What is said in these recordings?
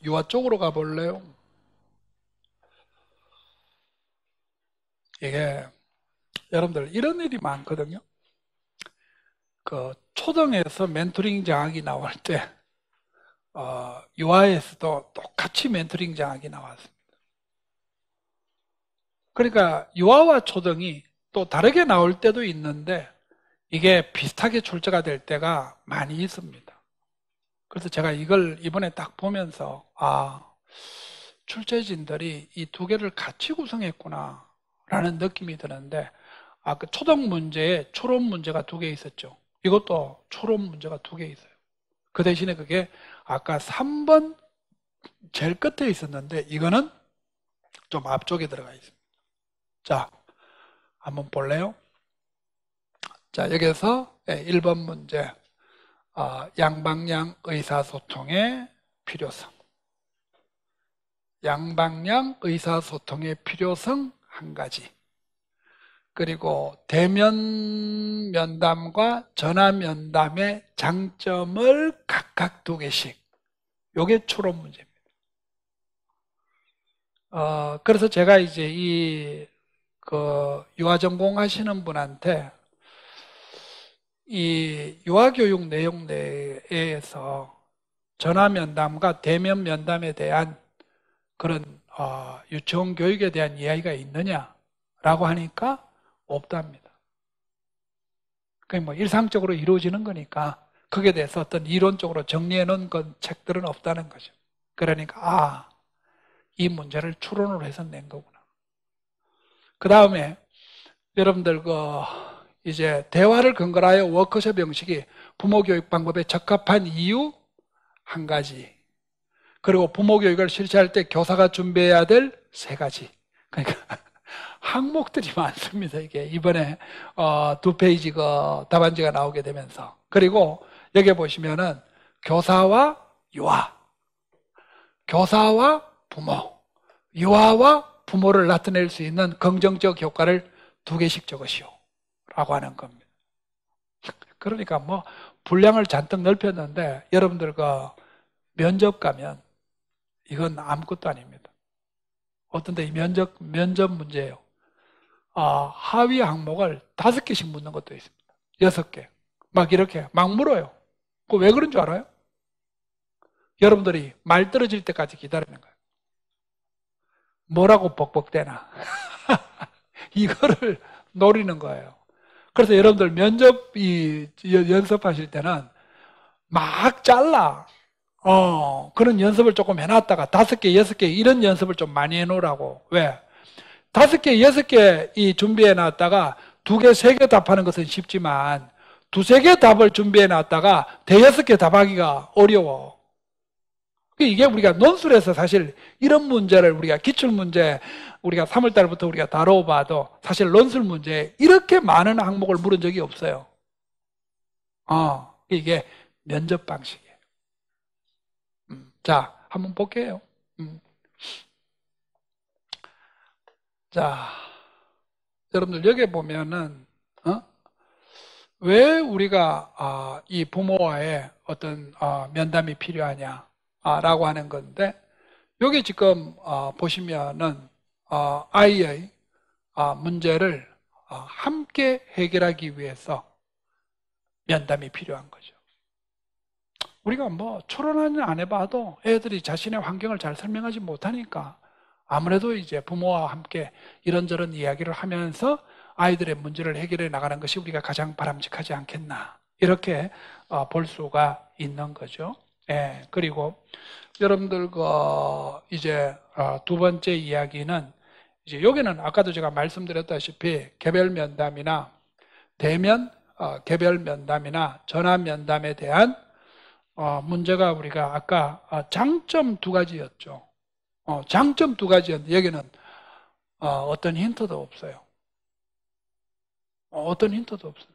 유아 쪽으로 가볼래요? 이게 여러분들 이런 일이 많거든요. 그 초등에서 멘토링 장학이 나올 때 유아에서도 똑같이 멘토링 장학이 나왔습니다. 그러니까 유아와 초등이 또 다르게 나올 때도 있는데 이게 비슷하게 출제가 될 때가 많이 있습니다. 그래서 제가 이걸 이번에 딱 보면서 출제진들이 이 두 개를 같이 구성했구나 라는 느낌이 드는데 그 초등 문제에 초론 문제가 두 개 있었죠. 이것도 초론 문제가 두 개 있어요. 그 대신에 그게 아까 3번 제일 끝에 있었는데 이거는 좀 앞쪽에 들어가 있습니다. 자, 한번 볼래요? 자, 여기서 1번 문제 양방향 의사소통의 필요성. 양방향 의사소통의 필요성 한 가지. 그리고 대면 면담과 전화 면담의 장점을 각각 두 개씩. 요게 추론 문제입니다. 그래서 제가 이제 유아 전공하시는 분한테 이 유아교육 내용 내에서 전화 면담과 대면 면담에 대한 그런 유치원 교육에 대한 이야기가 있느냐라고 하니까 없답니다. 그게 뭐 일상적으로 이루어지는 거니까 거기에 대해서 어떤 이론적으로 정리해 놓은 책들은 없다는 거죠. 그러니까 이 문제를 추론을 해서 낸 거구나. 그 다음에 여러분들 이제 대화를 근거로 하여 워크숍 형식이 부모 교육 방법에 적합한 이유 한 가지. 그리고 부모 교육을 실시할 때 교사가 준비해야 될 세 가지. 그러니까 항목들이 많습니다. 이게 이번에 두 페이지 답안지가 나오게 되면서. 그리고 여기 보시면은 교사와 유아, 교사와 부모, 유아와 부모를 나타낼 수 있는 긍정적 효과를 두 개씩 적으시오 라고 하는 겁니다. 그러니까 뭐 분량을 잔뜩 넓혔는데 여러분들 면접 가면 이건 아무것도 아닙니다. 어떤 데 면접 문제예요. 하위 항목을 5개씩 묻는 것도 있습니다. 6개. 막 이렇게 막 물어요. 왜 그런 줄 알아요? 여러분들이 말 떨어질 때까지 기다리는 거예요. 뭐라고 벅벅대나. 이거를 노리는 거예요. 그래서 여러분들 면접 연습하실 때는 막 잘라. 그런 연습을 조금 해놨다가 5개, 6개 이런 연습을 좀 많이 해놓으라고. 왜? 5개, 6개 준비해놨다가 2개, 3개 답하는 것은 쉽지만 2, 3개 답을 준비해놨다가 5개 답하기가 어려워. 이게 우리가 논술에서 사실 이런 문제를 우리가 기출문제 우리가 3월달부터 우리가 다뤄봐도 사실 논술 문제에 이렇게 많은 항목을 물은 적이 없어요. 이게 면접 방식이에요. 자, 한번 볼게요. 자, 여러분들 여기 보면은 왜 우리가 이 부모와의 어떤 면담이 필요하냐라고 하는 건데 여기 지금 보시면은 아이의 문제를 함께 해결하기 위해서 면담이 필요한 거죠. 우리가 뭐 초론은 안 해봐도 애들이 자신의 환경을 잘 설명하지 못하니까 아무래도 이제 부모와 함께 이런저런 이야기를 하면서 아이들의 문제를 해결해 나가는 것이 우리가 가장 바람직하지 않겠나 이렇게 볼 수가 있는 거죠. 예, 그리고 여러분들 이제 두 번째 이야기는 이제 여기는 아까도 제가 말씀드렸다시피 개별 면담이나 대면 개별 면담이나 전화 면담에 대한 문제가 우리가 아까 장점 2가지였죠. 장점 2가지였는데 여기는 어떤 힌트도 없어요. 어떤 힌트도 없습니다.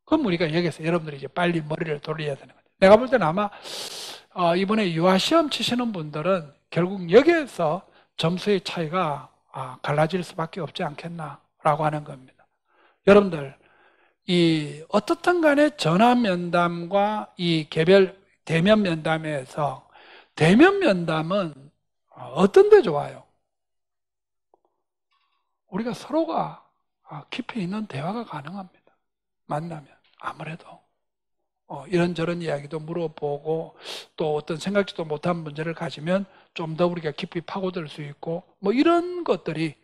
그럼 우리가 여기서 여러분들이 이제 빨리 머리를 돌려야 되는 거죠. 내가 볼 때는 아마 이번에 유아시험 치시는 분들은 결국 여기에서 점수의 차이가 갈라질 수밖에 없지 않겠나라고 하는 겁니다. 여러분들 어떻든 간에 전화 면담과 이 개별 대면 면담에서 대면 면담은 어떤 데 좋아요? 우리가 서로가 깊이 있는 대화가 가능합니다. 만나면 아무래도 이런저런 이야기도 물어보고 또 어떤 생각지도 못한 문제를 가지면 좀 더 우리가 깊이 파고들 수 있고 뭐 이런 것들이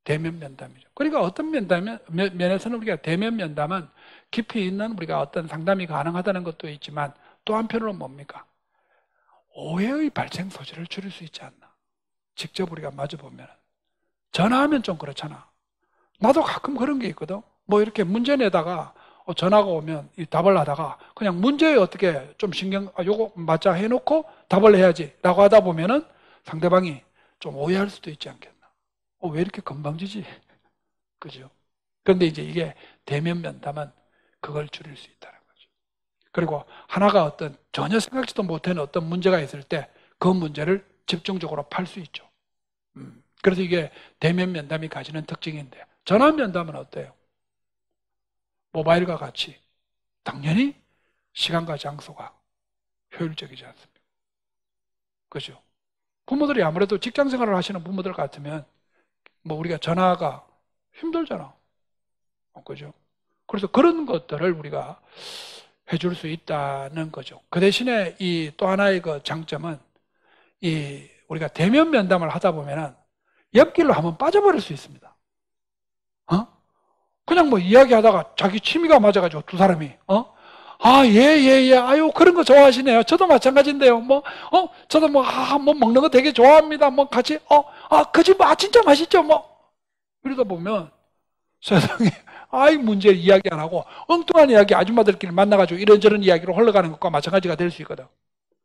대면 면담이죠. 그러니까 어떤 면에서는 우리가 대면 면담은 깊이 있는 우리가 어떤 상담이 가능하다는 것도 있지만 또 한편으로는 뭡니까? 오해의 발생 소지를 줄일 수 있지 않나. 직접 우리가 마주보면. 전화하면 좀 그렇잖아. 나도 가끔 그런 게 있거든. 뭐 이렇게 문제 내다가 전화가 오면 이 답을 하다가 그냥 문제에 어떻게 좀 요거 맞자 해놓고 답을 해야지 라고 하다 보면은 상대방이 좀 오해할 수도 있지 않겠나. 왜 이렇게 건방지지? 그죠? 그런데 이제 이게 대면 면담은 그걸 줄일 수 있다는 거죠. 그리고 하나가 어떤 전혀 생각지도 못한 어떤 문제가 있을 때 그 문제를 집중적으로 팔 수 있죠. 그래서 이게 대면 면담이 가지는 특징인데 전화 면담은 어때요? 모바일과 같이 당연히 시간과 장소가 효율적이지 않습니까? 그죠? 부모들이 아무래도 직장 생활을 하시는 부모들 같으면 뭐 우리가 전화가 힘들잖아. 그죠? 그래서 그런 것들을 우리가 해줄 수 있다는 거죠. 그 대신에 이 또 하나의 그 장점은 우리가 대면 면담을 하다 보면은 옆길로 한번 빠져버릴 수 있습니다. 그냥 뭐 이야기하다가 자기 취미가 맞아가지고 두 사람이, 아유, 그런 거 좋아하시네요. 저도 마찬가지인데요. 저도 뭐 먹는 거 되게 좋아합니다. 뭐 같이, 그 집, 진짜 맛있죠. 뭐. 이러다 보면 세상에, 문제 이야기 안 하고 엉뚱한 이야기 아줌마들끼리 만나가지고 이런저런 이야기로 흘러가는 것과 마찬가지가 될 수 있거든.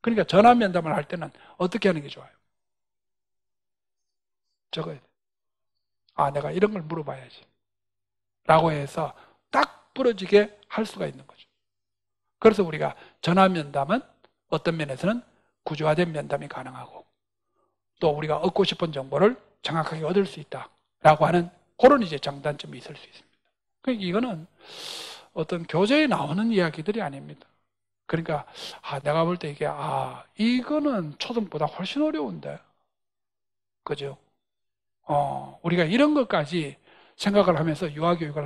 그러니까 전화 면담을 할 때는 어떻게 하는 게 좋아요? 적어야 돼. 내가 이런 걸 물어봐야지. 라고 해서 딱 부러지게 할 수가 있는 거죠. 그래서 우리가 전화 면담은 어떤 면에서는 구조화된 면담이 가능하고 또 우리가 얻고 싶은 정보를 정확하게 얻을 수 있다라고 하는 그런 이제 장단점이 있을 수 있습니다. 그러니까 이거는 어떤 교재에 나오는 이야기들이 아닙니다. 그러니까 내가 볼 때 이게 이거는 초등보다 훨씬 어려운데, 그죠? 우리가 이런 것까지 생각을 하면서 유아교육을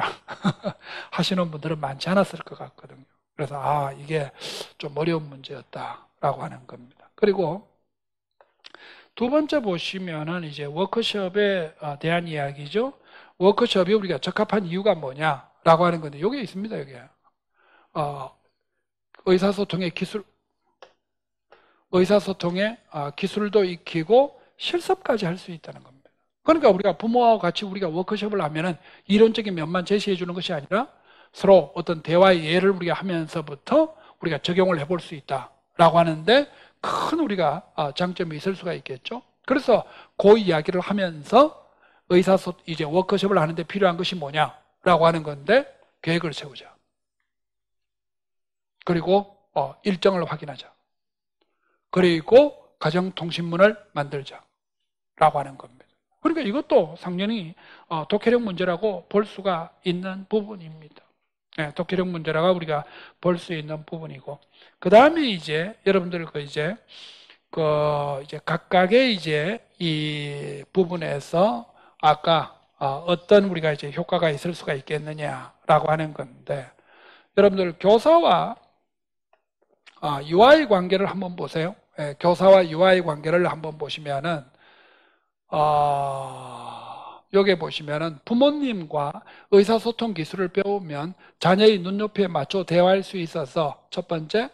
하시는 분들은 많지 않았을 것 같거든요. 그래서 이게 좀 어려운 문제였다라고 하는 겁니다. 그리고 두 번째 보시면은 이제 워크숍에 대한 이야기죠. 워크숍이 우리가 적합한 이유가 뭐냐라고 하는 건데 여기에 있습니다. 여기에 의사소통의 기술도 익히고 실습까지 할 수 있다는 겁니다. 그러니까 우리가 부모와 같이 우리가 워크숍을 하면은 이론적인 면만 제시해 주는 것이 아니라 서로 어떤 대화의 예를 우리가 하면서부터 우리가 적용을 해볼 수 있다라고 하는데 큰 우리가 장점이 있을 수가 있겠죠. 그래서 그 이야기를 하면서 이제 워크숍을 하는데 필요한 것이 뭐냐라고 하는 건데 계획을 세우자. 그리고 일정을 확인하자. 그리고 가정통신문을 만들자라고 하는 겁니다. 그러니까 이것도 상당히 독해력 문제라고 볼 수가 있는 부분입니다. 네, 독해력 문제라고 우리가 볼 수 있는 부분이고, 그 다음에 이제 여러분들 이제 각각의 이제 이 부분에서 아까 어떤 우리가 이제 효과가 있을 수가 있겠느냐라고 하는 건데, 여러분들 교사와 유아의 관계를 한번 보세요. 네, 교사와 유아의 관계를 한번 보시면은 여기 보시면은 부모님과 의사소통 기술을 배우면 자녀의 눈높이에 맞춰 대화할 수 있어서 첫 번째,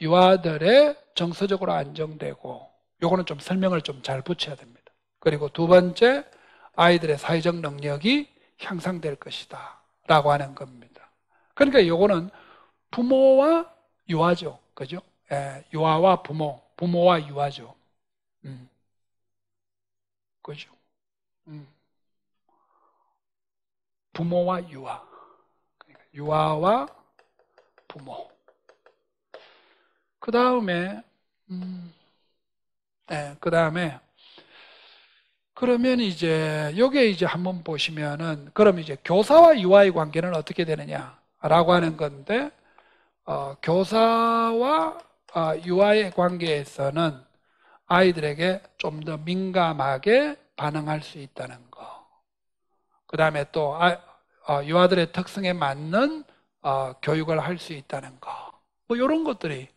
유아들의 정서적으로 안정되고, 요거는 좀 설명을 좀 잘 붙여야 됩니다. 그리고 두 번째, 아이들의 사회적 능력이 향상될 것이다 라고 하는 겁니다. 그러니까 요거는 부모와 유아죠. 그죠? 유아와 부모와 유아죠. 그죠? 부모와 유아. 그러니까 유아와 부모. 그 다음에, 그러면 이제, 요게 이제 한번 보시면은, 그럼 이제 교사와 유아의 관계는 어떻게 되느냐라고 하는 건데, 교사와 유아의 관계에서는 아이들에게 좀 더 민감하게 반응할 수 있다는 거. 그 다음에 또 유아들의 특성에 맞는 교육을 할 수 있다는 거. 뭐 이런 것들이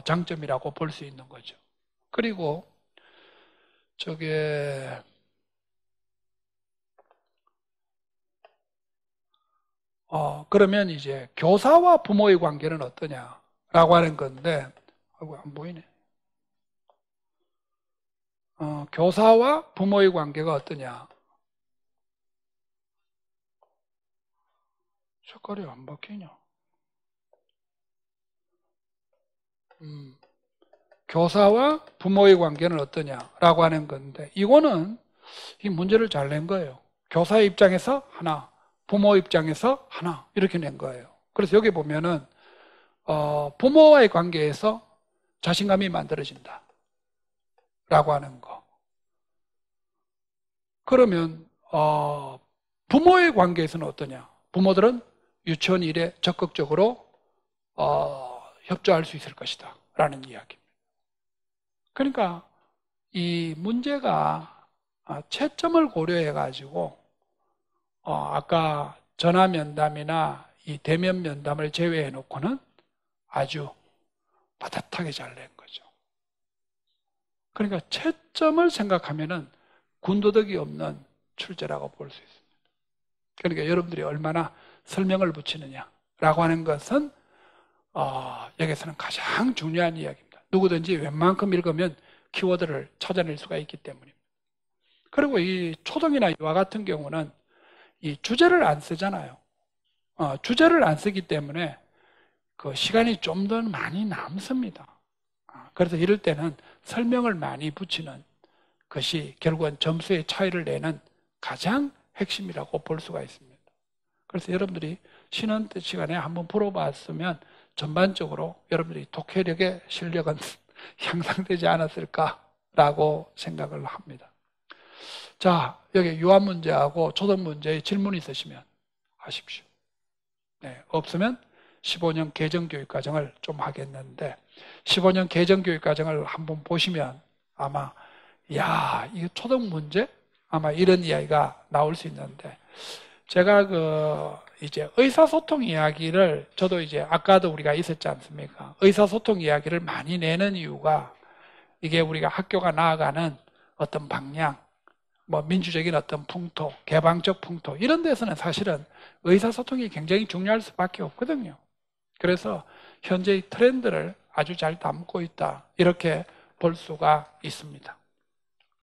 장점이라고 볼 수 있는 거죠. 그리고 저게 그러면 이제 교사와 부모의 관계는 어떠냐라고 하는 건데, 아이고 안 보이네. 교사와 부모의 관계가 어떠냐? 색깔이 안 바뀌냐? 교사와 부모의 관계는 어떠냐라고 하는 건데, 이거는 이 문제를 잘 낸 거예요. 교사의 입장에서 하나, 부모 입장에서 하나, 이렇게 낸 거예요. 그래서 여기 보면은 부모와의 관계에서 자신감이 만들어진다 라고 하는 거. 그러면 부모의 관계에서는 어떠냐? 부모들은 유치원 일에 적극적으로 협조할 수 있을 것이다 라는 이야기입니다. 그러니까 이 문제가 채점을 고려해 가지고 아까 전화 면담이나 이 대면 면담을 제외해 놓고는 아주 빠듯하게 잘 낸 거죠. 그러니까 채점을 생각하면은 군더더기 없는 출제라고 볼 수 있습니다. 그러니까 여러분들이 얼마나 설명을 붙이느냐라고 하는 것은 여기서는 가장 중요한 이야기입니다. 누구든지 웬만큼 읽으면 키워드를 찾아낼 수가 있기 때문입니다. 그리고 이 초등이나 유아 같은 경우는 이 주제를 안 쓰잖아요. 주제를 안 쓰기 때문에 그 시간이 좀 더 많이 남습니다. 그래서 이럴 때는 설명을 많이 붙이는 것이 결국은 점수의 차이를 내는 가장 핵심이라고 볼 수가 있습니다. 그래서 여러분들이 쉬는 시간에 한번 풀어봤으면 전반적으로 여러분들이 독해력의 실력은 향상되지 않았을까라고 생각을 합니다. 자, 여기 유아 문제하고 초등 문제에 질문 있으시면 하십시오. 네, 없으면 15년 개정교육과정을 좀 하겠는데 15년 개정교육과정을 한번 보시면 아마 이거 초등 문제? 아마 이런 이야기가 나올 수 있는데 제가 이제 의사소통 이야기를 저도 이제 아까도 우리가 있었지 않습니까? 의사소통 이야기를 많이 내는 이유가 이게 우리가 학교가 나아가는 어떤 방향, 뭐 민주적인 어떤 풍토, 개방적 풍토 이런 데서는 사실은 의사소통이 굉장히 중요할 수밖에 없거든요. 그래서 현재의 트렌드를 아주 잘 담고 있다 이렇게 볼 수가 있습니다.